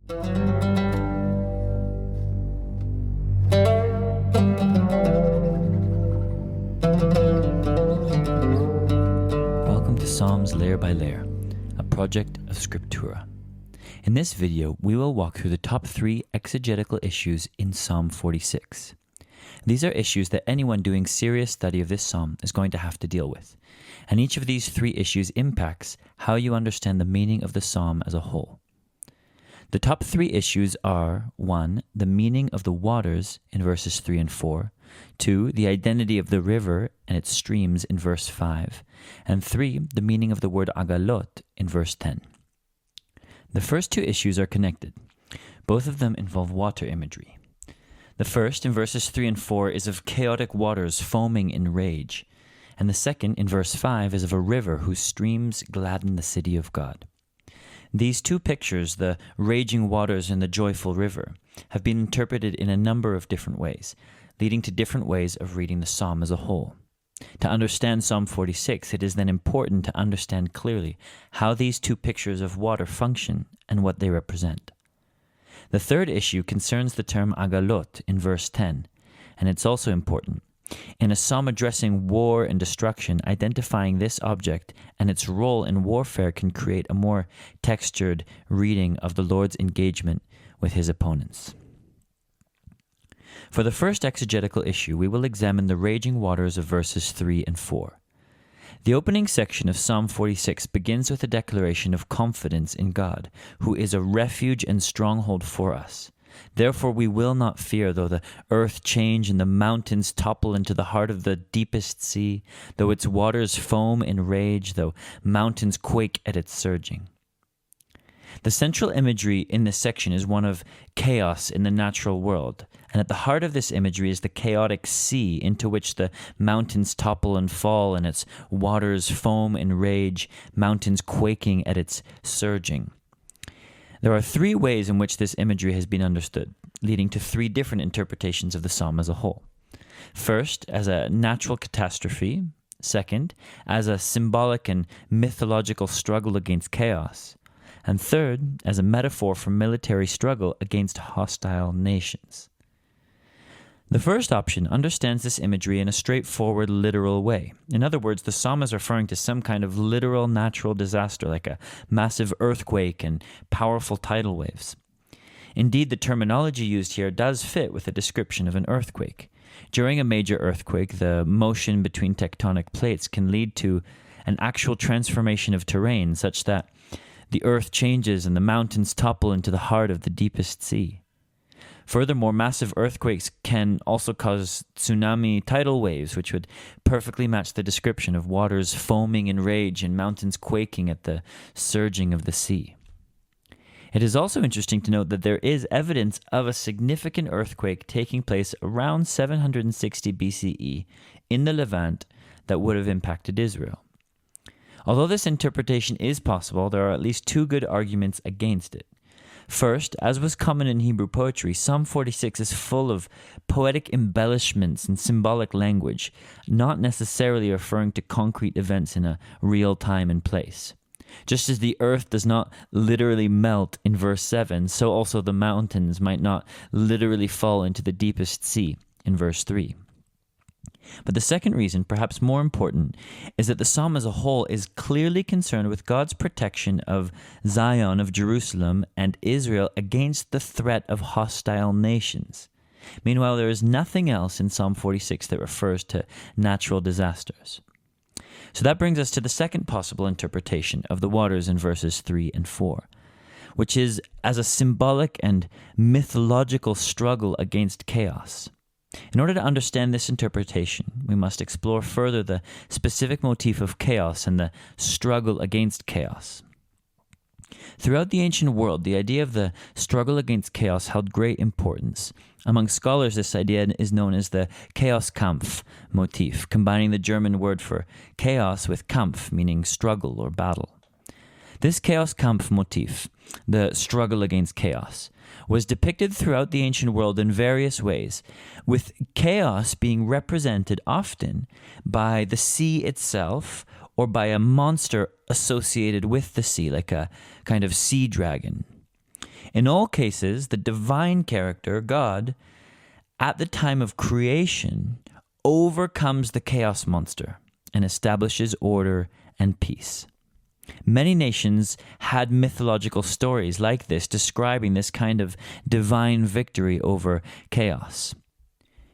Welcome to Psalms Layer by Layer, a project of Scriptura. In this video, we will walk through the top 3 exegetical issues in Psalm 46. These are issues that anyone doing serious study of this psalm is going to have to deal with, and each of these 3 issues impacts how you understand the meaning of the psalm as a whole. The top 3 issues are 1. The meaning of the waters in verses 3 and 4, 2. The identity of the river and its streams in verse 5, and 3. The meaning of the word agalot in verse 10. The first 2 issues are connected. Both of them involve water imagery. The first, in verses 3 and 4, is of chaotic waters foaming in rage, and the second, in verse 5, is of a river whose streams gladden the city of God. These 2 pictures, the raging waters and the joyful river, have been interpreted in a number of different ways, leading to different ways of reading the psalm as a whole. To understand Psalm 46, it is then important to understand clearly how these 2 pictures of water function and what they represent. The third issue concerns the term agalot in verse 10, and it's also important. In a psalm addressing war and destruction, identifying this object and its role in warfare can create a more textured reading of the Lord's engagement with his opponents. For the first exegetical issue, we will examine the raging waters of verses 3 and 4. The opening section of Psalm 46 begins with a declaration of confidence in God, who is a refuge and stronghold for us. Therefore we will not fear, though the earth change and the mountains topple into the heart of the deepest sea, though its waters foam in rage, though mountains quake at its surging. The central imagery in this section is one of chaos in the natural world, and at the heart of this imagery is the chaotic sea into which the mountains topple and fall and its waters foam in rage, mountains quaking at its surging. There are 3 ways in which this imagery has been understood, leading to 3 different interpretations of the psalm as a whole. First, as a natural catastrophe. Second, as a symbolic and mythological struggle against chaos. And third, as a metaphor for military struggle against hostile nations. The first option understands this imagery in a straightforward, literal way. In other words, the psalm is referring to some kind of literal natural disaster, like a massive earthquake and powerful tidal waves. Indeed, the terminology used here does fit with a description of an earthquake. During a major earthquake, the motion between tectonic plates can lead to an actual transformation of terrain, such that the earth changes and the mountains topple into the heart of the deepest sea. Furthermore, massive earthquakes can also cause tsunami tidal waves, which would perfectly match the description of waters foaming in rage and mountains quaking at the surging of the sea. It is also interesting to note that there is evidence of a significant earthquake taking place around 760 BCE in the Levant that would have impacted Israel. Although this interpretation is possible, there are at least 2 good arguments against it. First, as was common in Hebrew poetry, Psalm 46 is full of poetic embellishments and symbolic language, not necessarily referring to concrete events in a real time and place. Just as the earth does not literally melt in verse 7, so also the mountains might not literally fall into the deepest sea in verse 3. But the second reason, perhaps more important, is that the psalm as a whole is clearly concerned with God's protection of Zion, of Jerusalem, and Israel against the threat of hostile nations. Meanwhile, there is nothing else in Psalm 46 that refers to natural disasters. So that brings us to the second possible interpretation of the waters in verses 3 and 4, which is as a symbolic and mythological struggle against chaos. In order to understand this interpretation, we must explore further the specific motif of chaos and the struggle against chaos. Throughout the ancient world, the idea of the struggle against chaos held great importance. Among scholars, this idea is known as the Chaoskampf motif, combining the German word for chaos with Kampf, meaning struggle or battle. This Chaoskampf motif, the struggle against chaos, was depicted throughout the ancient world in various ways, with chaos being represented often by the sea itself or by a monster associated with the sea, like a kind of sea dragon. In all cases, the divine character, God, at the time of creation, overcomes the chaos monster and establishes order and peace. Many nations had mythological stories like this describing this kind of divine victory over chaos.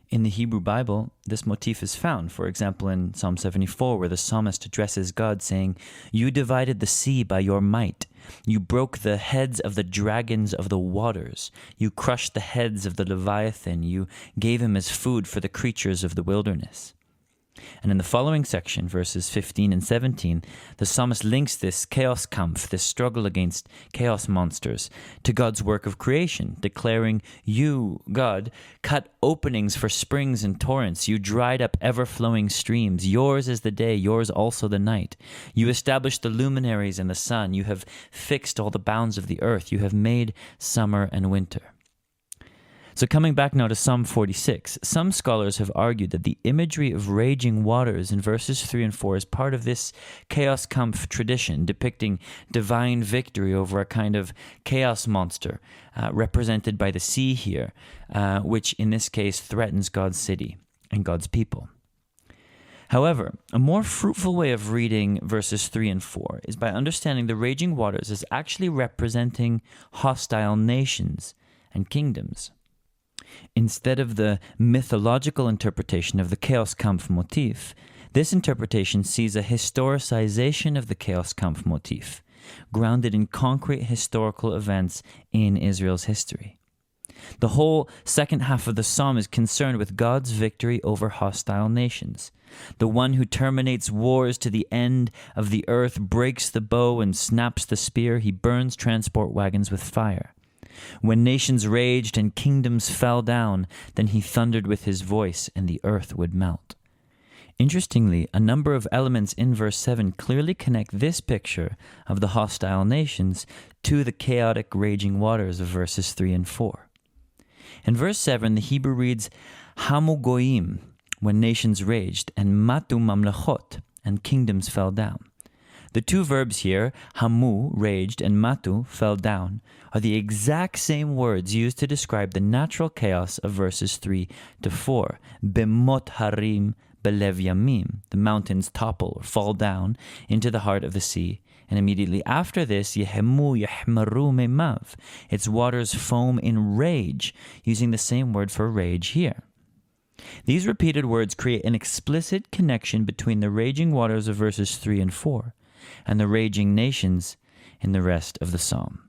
In the Hebrew Bible, this motif is found, for example, in Psalm 74, where the psalmist addresses God saying, "You divided the sea by your might. You broke the heads of the dragons of the waters. You crushed the heads of the Leviathan. You gave him as food for the creatures of the wilderness." And in the following section, verses 15 and 17, the psalmist links this chaos kampf, this struggle against chaos monsters, to God's work of creation, declaring, "You, God, cut openings for springs and torrents. You dried up ever-flowing streams. Yours is the day, yours also the night. You established the luminaries and the sun. You have fixed all the bounds of the earth. You have made summer and winter." So coming back now to Psalm 46, some scholars have argued that the imagery of raging waters in verses 3 and 4 is part of this chaos kampf tradition, depicting divine victory over a kind of chaos monster, represented by the sea here, which in this case threatens God's city and God's people. However, a more fruitful way of reading verses 3 and 4 is by understanding the raging waters as actually representing hostile nations and kingdoms. Instead of the mythological interpretation of the Chaos Kampf motif, this interpretation sees a historicization of the Chaos Kampf motif, grounded in concrete historical events in Israel's history. The whole second half of the psalm is concerned with God's victory over hostile nations. The one who terminates wars to the end of the earth, breaks the bow and snaps the spear. He burns transport wagons with fire. When nations raged and kingdoms fell down, then he thundered with his voice and the earth would melt. Interestingly, a number of elements in verse 7 clearly connect this picture of the hostile nations to the chaotic raging waters of verses 3 and 4. In verse 7, the Hebrew reads, "Hamu goyim," when nations raged, and "matu mamlechot," and kingdoms fell down. The two verbs here, hamu, raged, and matu, fell down, are the exact same words used to describe the natural chaos of verses 3 to 4. Bemot harim belev yamim, the mountains topple or fall down into the heart of the sea. And immediately after this, yehemu yehmaru memav, its waters foam in rage, using the same word for rage here. These repeated words create an explicit connection between the raging waters of verses 3 and 4 and the raging nations in the rest of the psalm.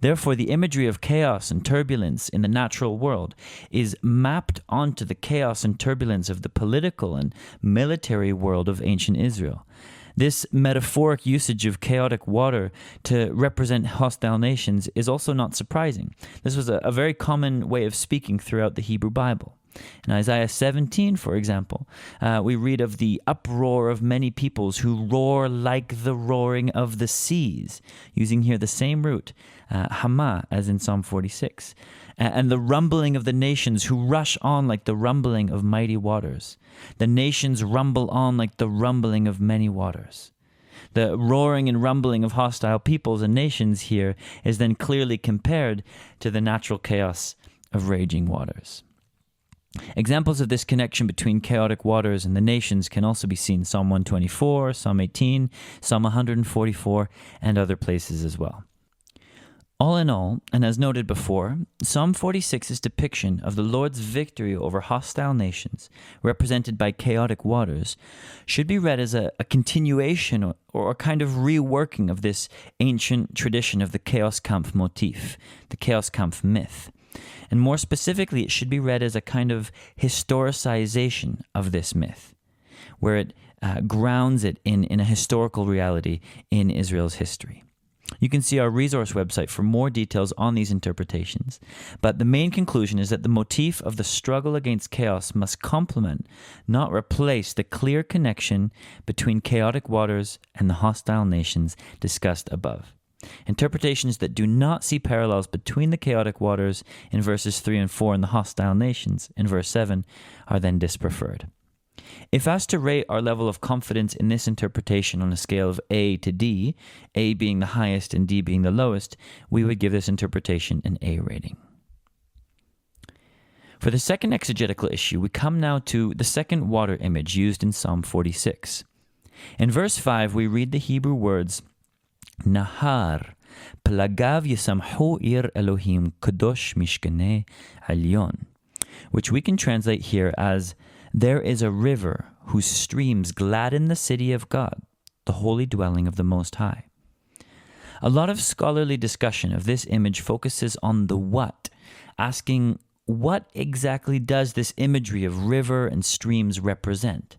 Therefore, the imagery of chaos and turbulence in the natural world is mapped onto the chaos and turbulence of the political and military world of ancient Israel. This metaphoric usage of chaotic water to represent hostile nations is also not surprising. This was a very common way of speaking throughout the Hebrew Bible. In Isaiah 17, for example, we read of the uproar of many peoples who roar like the roaring of the seas, using here the same root, hama, as in Psalm 46, and the rumbling of the nations who rush on like the rumbling of mighty waters. The nations rumble on like the rumbling of many waters. The roaring and rumbling of hostile peoples and nations here is then clearly compared to the natural chaos of raging waters. Examples of this connection between chaotic waters and the nations can also be seen in Psalm 124, Psalm 18, Psalm 144, and other places as well. All in all, and as noted before, Psalm 46's depiction of the Lord's victory over hostile nations, represented by chaotic waters, should be read as a continuation or a kind of reworking of this ancient tradition of the Chaos Kampf motif, the Chaos Kampf myth. And more specifically, it should be read as a kind of historicization of this myth, where it grounds it in a historical reality in Israel's history. You can see our resource website for more details on these interpretations, but the main conclusion is that the motif of the struggle against chaos must complement, not replace, the clear connection between chaotic waters and the hostile nations discussed above. Interpretations that do not see parallels between the chaotic waters in verses 3 and 4 and the hostile nations in verse 7 are then dispreferred. If asked to rate our level of confidence in this interpretation on a scale of A to D, A being the highest and D being the lowest, we would give this interpretation an A rating. For the second exegetical issue, we come now to the second water image used in Psalm 46. In verse 5, we read the Hebrew words, Nahar, Plagav Yisamhu Ir Elohim Kadosh Mishkaneh Alyon, which we can translate here as, there is a river whose streams gladden the city of God, the holy dwelling of the Most High. A lot of scholarly discussion of this image focuses on the what, asking what exactly does this imagery of river and streams represent?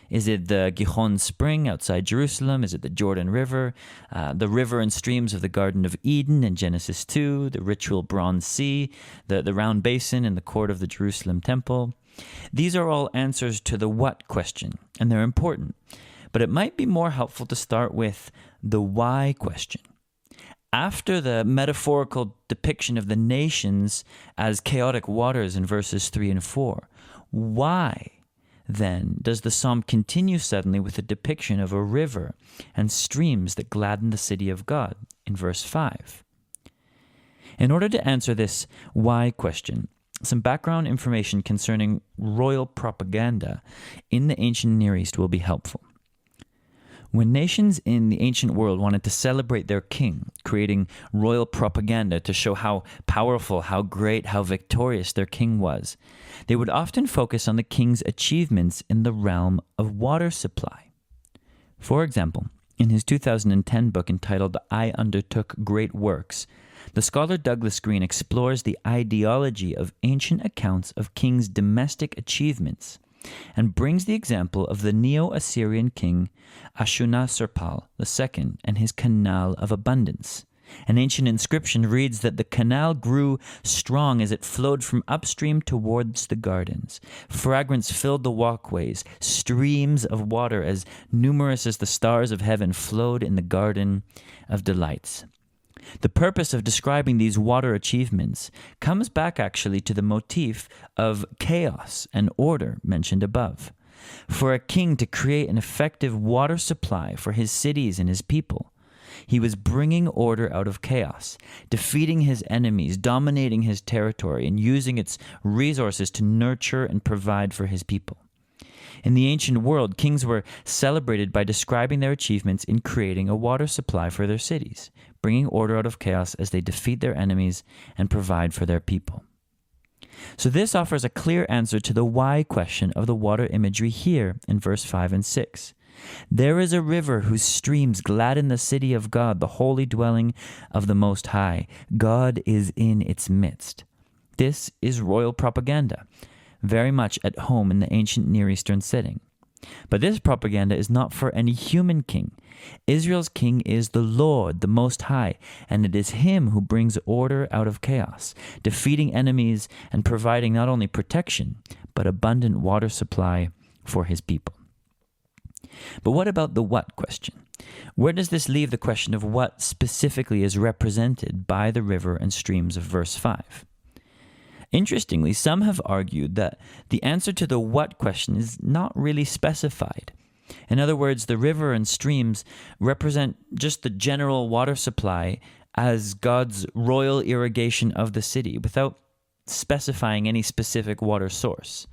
Is it the Gihon spring outside Jerusalem? Is it the Jordan River? The river and streams of the Garden of Eden in Genesis 2, the ritual bronze sea, the round basin in the court of the Jerusalem temple? These are all answers to the what question, and they're important. But it might be more helpful to start with the why question. After the metaphorical depiction of the nations as chaotic waters in verses 3 and 4, why then does the psalm continue suddenly with a depiction of a river and streams that gladden the city of God in verse 5? In order to answer this why question, some background information concerning royal propaganda in the ancient Near East will be helpful. When nations in the ancient world wanted to celebrate their king, creating royal propaganda to show how powerful, how great, how victorious their king was, they would often focus on the king's achievements in the realm of water supply. For example, in his 2010 book entitled I Undertook Great Works, the scholar Douglas Green explores the ideology of ancient accounts of kings' domestic achievements and brings the example of the Neo-Assyrian king Ashurnasirpal II and his canal of abundance. An ancient inscription reads that the canal grew strong as it flowed from upstream towards the gardens. Fragrance filled the walkways. Streams of water as numerous as the stars of heaven flowed in the garden of delights. The purpose of describing these water achievements comes back actually to the motif of chaos and order mentioned above. For a king to create an effective water supply for his cities and his people, he was bringing order out of chaos, defeating his enemies, dominating his territory, and using its resources to nurture and provide for his people. In the ancient world, kings were celebrated by describing their achievements in creating a water supply for their cities, bringing order out of chaos as they defeat their enemies and provide for their people. So this offers a clear answer to the why question of the water imagery here in verse 5 and 6. There is a river whose streams gladden the city of God, the holy dwelling of the Most High. God is in its midst. This is royal propaganda, very much at home in the ancient Near Eastern setting. But this propaganda is not for any human king. Israel's king is the Lord, the Most High, and it is him who brings order out of chaos, defeating enemies and providing not only protection, but abundant water supply for his people. But what about the what question? Where does this leave the question of what specifically is represented by the river and streams of verse 5? Interestingly, some have argued that the answer to the what question is not really specified. In other words, the river and streams represent just the general water supply as God's royal irrigation of the city, without specifying any specific water source.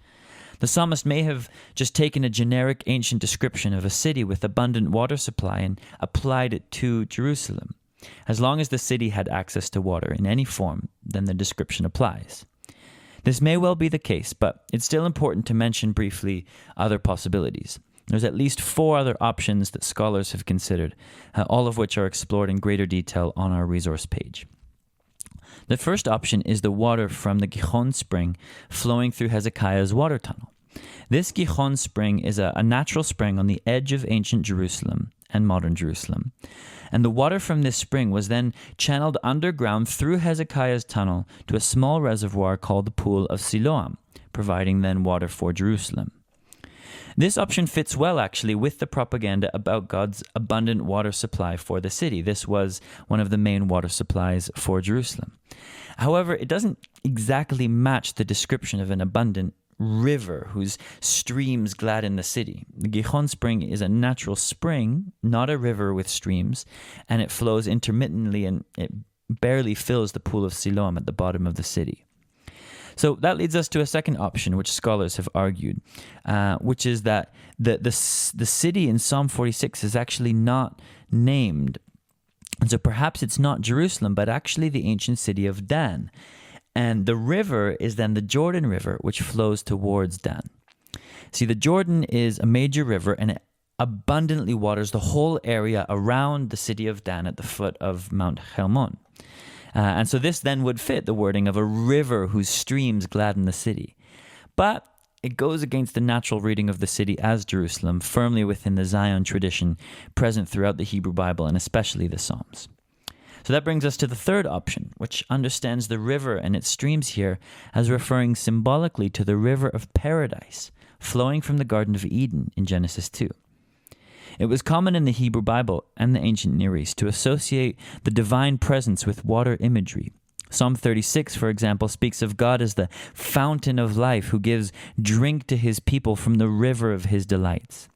The psalmist may have just taken a generic ancient description of a city with abundant water supply and applied it to Jerusalem. As long as the city had access to water in any form, then the description applies. This may well be the case, but it's still important to mention briefly other possibilities. There's at least 4 other options that scholars have considered, all of which are explored in greater detail on our resource page. The first option is the water from the Gihon spring flowing through Hezekiah's water tunnel. This Gihon spring is a natural spring on the edge of ancient Jerusalem and modern Jerusalem. And the water from this spring was then channeled underground through Hezekiah's tunnel to a small reservoir called the Pool of Siloam, providing then water for Jerusalem. This option fits well, actually, with the propaganda about God's abundant water supply for the city. This was one of the main water supplies for Jerusalem. However, it doesn't exactly match the description of an abundant river whose streams gladden the city. The Gihon spring is a natural spring, not a river with streams, and it flows intermittently and it barely fills the pool of Siloam at the bottom of the city. So that leads us to a second option, which scholars have argued, which is that the city in Psalm 46 is actually not named. And so perhaps it's not Jerusalem, but actually the ancient city of Dan. And the river is then the Jordan River, which flows towards Dan. See, the Jordan is a major river and it abundantly waters the whole area around the city of Dan at the foot of Mount Hermon. And so this then would fit the wording of a river whose streams gladden the city. But it goes against the natural reading of the city as Jerusalem, firmly within the Zion tradition present throughout the Hebrew Bible and especially the Psalms. So that brings us to the third option, which understands the river and its streams here as referring symbolically to the river of paradise flowing from the Garden of Eden in Genesis 2. It was common in the Hebrew Bible and the ancient Near East to associate the divine presence with water imagery. Psalm 36, for example, speaks of God as the fountain of life who gives drink to his people from the river of his delights.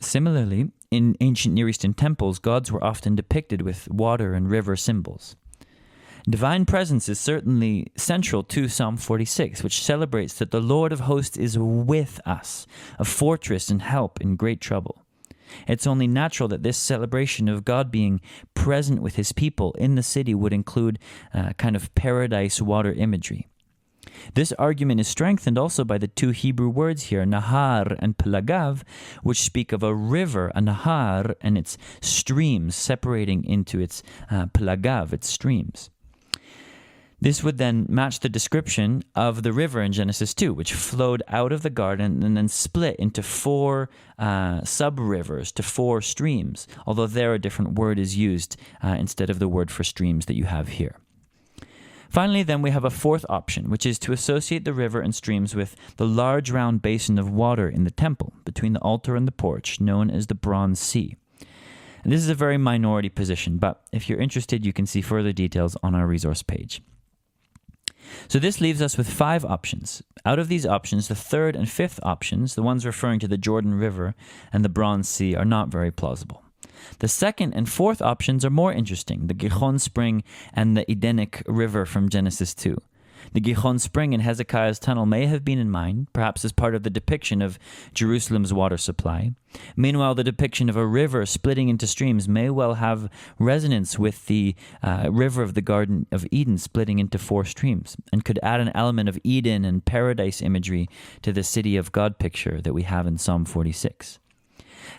Similarly, in ancient Near Eastern temples, gods were often depicted with water and river symbols. Divine presence is certainly central to Psalm 46, which celebrates that the Lord of hosts is with us, a fortress and help in great trouble. It's only natural that this celebration of God being present with his people in the city would include kind of paradise water imagery. This argument is strengthened also by the two Hebrew words here, nahar and pelagav, which speak of a river, a nahar, and its streams separating into its pelagav, its streams. This would then match the description of the river in Genesis 2, which flowed out of the garden and then split into four sub-rivers, to four streams, although there a different word is used instead of the word for streams that you have here. Finally, then, we have a fourth option, which is to associate the river and streams with the large round basin of water in the temple, between the altar and the porch, known as the Bronze Sea. And this is a very minority position, but if you're interested, you can see further details on our resource page. So this leaves us with 5 options. Out of these options, the third and fifth options, the ones referring to the Jordan River and the Bronze Sea, are not very plausible. The second and fourth options are more interesting, the Gihon Spring and the Edenic River from Genesis 2. The Gihon Spring in Hezekiah's tunnel may have been in mind, perhaps as part of the depiction of Jerusalem's water supply. Meanwhile, the depiction of a river splitting into streams may well have resonance with the river of the Garden of Eden splitting into 4 streams, and could add an element of Eden and paradise imagery to the city of God picture that we have in Psalm 46.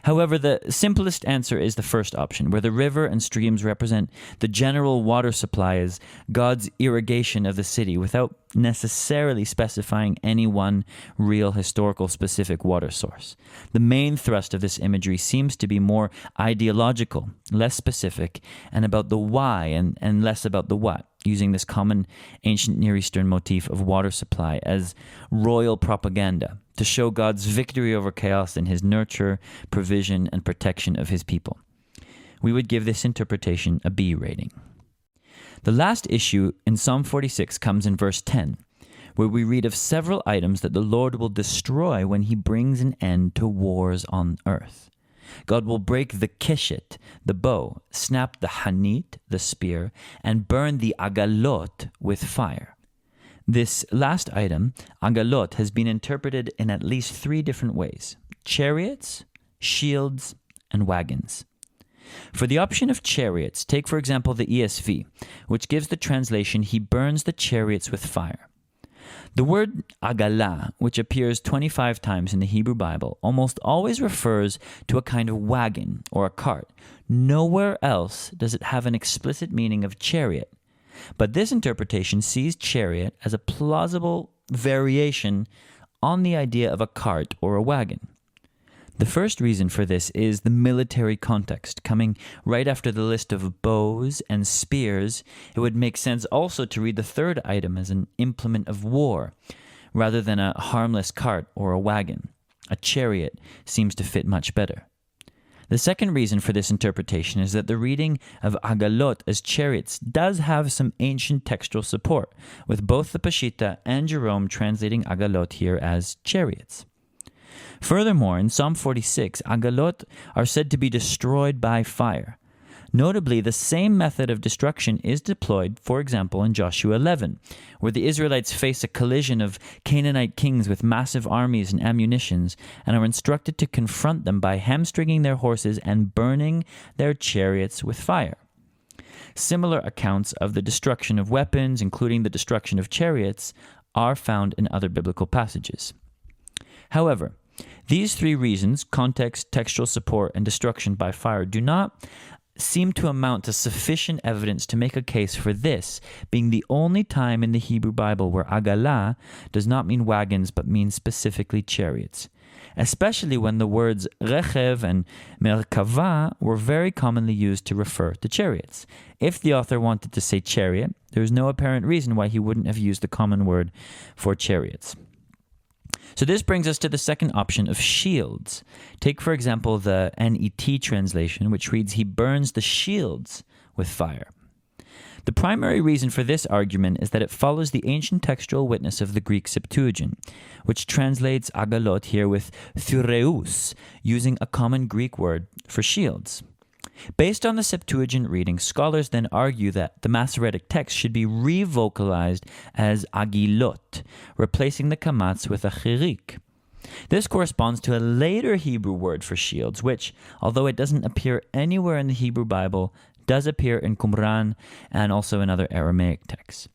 However, the simplest answer is the first option, where the river and streams represent the general water supply as God's irrigation of the city without necessarily specifying any one real historical specific water source. The main thrust of this imagery seems to be more ideological, less specific, and about the why and less about the what, using this common ancient Near Eastern motif of water supply as royal propaganda to show God's victory over chaos in his nurture, provision, and protection of his people. We would give this interpretation a B rating. The last issue in Psalm 46 comes in verse 10, where we read of several items that the Lord will destroy when he brings an end to wars on earth. God will break the kishit, the bow, snap the hanit, the spear, and burn the agalot with fire. This last item, agalot, has been interpreted in at least 3 different ways: chariots, shields, and wagons. For the option of chariots, take for example the ESV, which gives the translation, he burns the chariots with fire. The word agalah, which appears 25 times in the Hebrew Bible, almost always refers to a kind of wagon or a cart. Nowhere else does it have an explicit meaning of chariot. But this interpretation sees chariot as a plausible variation on the idea of a cart or a wagon. The first reason for this is the military context. Coming right after the list of bows and spears, it would make sense also to read the third item as an implement of war, rather than a harmless cart or a wagon. A chariot seems to fit much better. The second reason for this interpretation is that the reading of Agalot as chariots does have some ancient textual support, with both the Peshitta and Jerome translating Agalot here as chariots. Furthermore, in Psalm 46, Agalot are said to be destroyed by fire. Notably, the same method of destruction is deployed, for example, in Joshua 11, where the Israelites face a collision of Canaanite kings with massive armies and ammunitions, and are instructed to confront them by hamstringing their horses and burning their chariots with fire. Similar accounts of the destruction of weapons, including the destruction of chariots, are found in other biblical passages. However, these three reasons, context, textual support, and destruction by fire, do not seem to amount to sufficient evidence to make a case for this being the only time in the Hebrew Bible where agalah does not mean wagons but means specifically chariots, especially when the words rechev and merkava were very commonly used to refer to chariots. If the author wanted to say chariot, there is no apparent reason why he wouldn't have used the common word for chariots. So this brings us to the second option of shields. Take, for example, the NET translation, which reads, "He burns the shields with fire." The primary reason for this argument is that it follows the ancient textual witness of the Greek Septuagint, which translates agalot here with thureus, using a common Greek word for shields. Based on the Septuagint reading, scholars then argue that the Masoretic text should be revocalized as agilot, replacing the kamatz with a chirik. This corresponds to a later Hebrew word for shields, which, although it doesn't appear anywhere in the Hebrew Bible, does appear in Qumran and also in other Aramaic texts.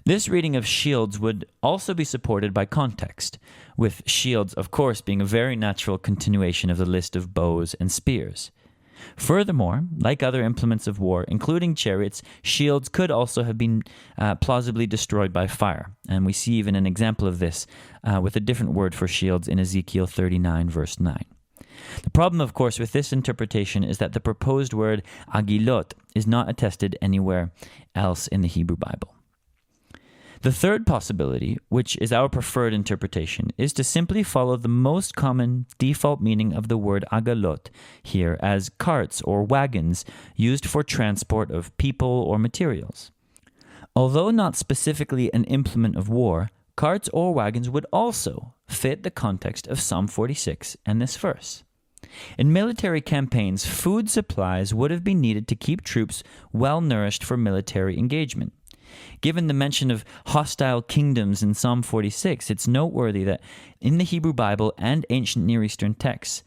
This reading of shields would also be supported by context, with shields, of course, being a very natural continuation of the list of bows and spears. Furthermore, like other implements of war, including chariots, shields could also have been plausibly destroyed by fire. And we see even an example of this with a different word for shields in Ezekiel 39, verse 9. The problem, of course, with this interpretation is that the proposed word agilot is not attested anywhere else in the Hebrew Bible. The third possibility, which is our preferred interpretation, is to simply follow the most common default meaning of the word agalot here as carts or wagons used for transport of people or materials. Although not specifically an implement of war, carts or wagons would also fit the context of Psalm 46 and this verse. In military campaigns, food supplies would have been needed to keep troops well nourished for military engagement. Given the mention of hostile kingdoms in Psalm 46, it's noteworthy that in the Hebrew Bible and ancient Near Eastern texts,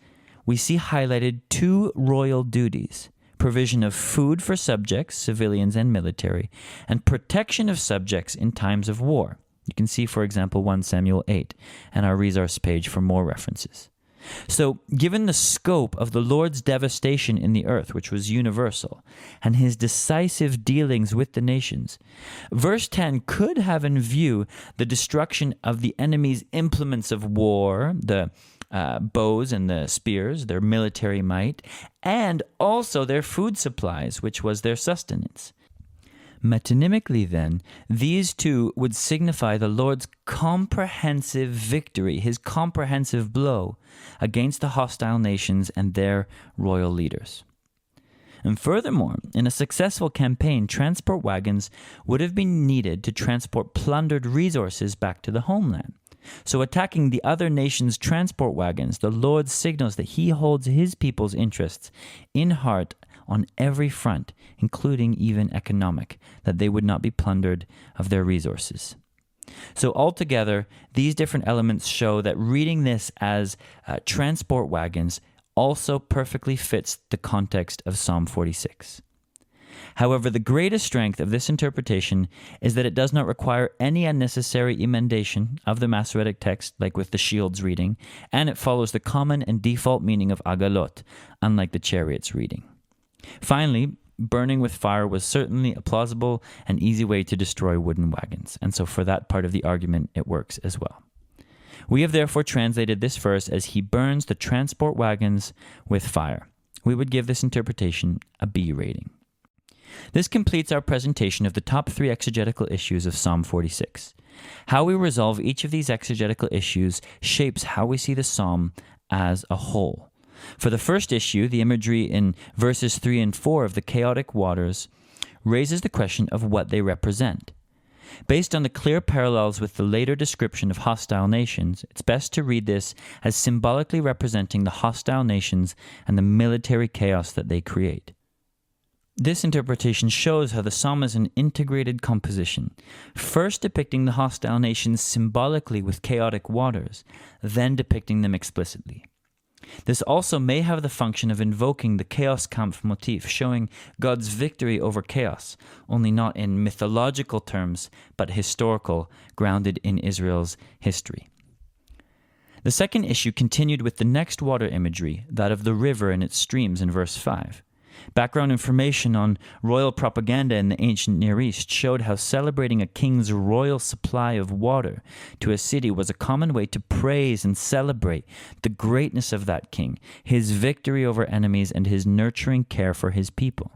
we see highlighted two royal duties: provision of food for subjects, civilians and military, and protection of subjects in times of war. You can see, for example, 1 Samuel 8 and our resource page for more references. So, given the scope of the Lord's devastation in the earth, which was universal, and his decisive dealings with the nations, verse 10 could have in view the destruction of the enemy's implements of war, the bows and the spears, their military might, and also their food supplies, which was their sustenance. Metonymically, then, these two would signify the Lord's comprehensive victory, his comprehensive blow against the hostile nations and their royal leaders. And furthermore, in a successful campaign, transport wagons would have been needed to transport plundered resources back to the homeland. So attacking the other nations' transport wagons, the Lord signals that he holds his people's interests in heart on every front, including even economic, that they would not be plundered of their resources. So altogether, these different elements show that reading this as transport wagons also perfectly fits the context of Psalm 46. However, the greatest strength of this interpretation is that it does not require any unnecessary emendation of the Masoretic text, like with the shields reading, and it follows the common and default meaning of agalot, unlike the chariots reading. Finally, burning with fire was certainly a plausible and easy way to destroy wooden wagons, and so for that part of the argument, it works as well. We have therefore translated this verse as he burns the transport wagons with fire. We would give this interpretation a B rating. This completes our presentation of the top 3 exegetical issues of Psalm 46. How we resolve each of these exegetical issues shapes how we see the psalm as a whole. For the first issue, the imagery in verses 3 and 4 of the chaotic waters raises the question of what they represent. Based on the clear parallels with the later description of hostile nations, it's best to read this as symbolically representing the hostile nations and the military chaos that they create. This interpretation shows how the psalm is an integrated composition, first depicting the hostile nations symbolically with chaotic waters, then depicting them explicitly. This also may have the function of invoking the Chaos Kampf motif, showing God's victory over chaos, only not in mythological terms, but historical, grounded in Israel's history. The second issue continued with the next water imagery, that of the river and its streams in verse 5. Background information on royal propaganda in the ancient Near East showed how celebrating a king's royal supply of water to a city was a common way to praise and celebrate the greatness of that king, his victory over enemies, and his nurturing care for his people.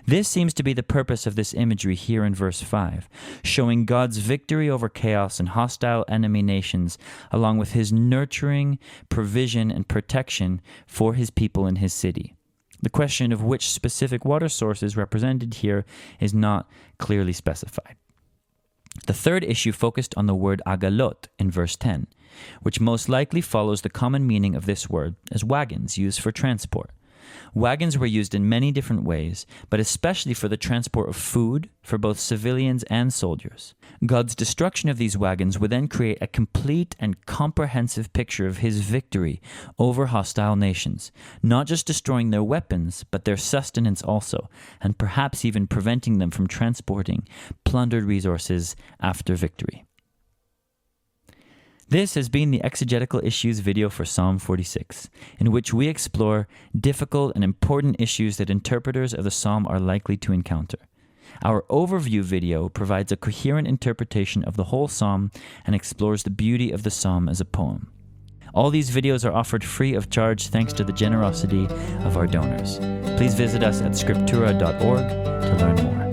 This seems to be the purpose of this imagery here in verse 5, showing God's victory over chaos and hostile enemy nations, along with his nurturing, provision, and protection for his people in his city. The question of which specific water source is represented here is not clearly specified. The third issue focused on the word "aghalot" in verse 10, which most likely follows the common meaning of this word as wagons used for transport. Wagons were used in many different ways, but especially for the transport of food for both civilians and soldiers. God's destruction of these wagons would then create a complete and comprehensive picture of his victory over hostile nations, not just destroying their weapons, but their sustenance also, and perhaps even preventing them from transporting plundered resources after victory. This has been the Exegetical Issues video for Psalm 46, in which we explore difficult and important issues that interpreters of the psalm are likely to encounter. Our overview video provides a coherent interpretation of the whole psalm and explores the beauty of the psalm as a poem. All these videos are offered free of charge thanks to the generosity of our donors. Please visit us at Scriptura.org to learn more.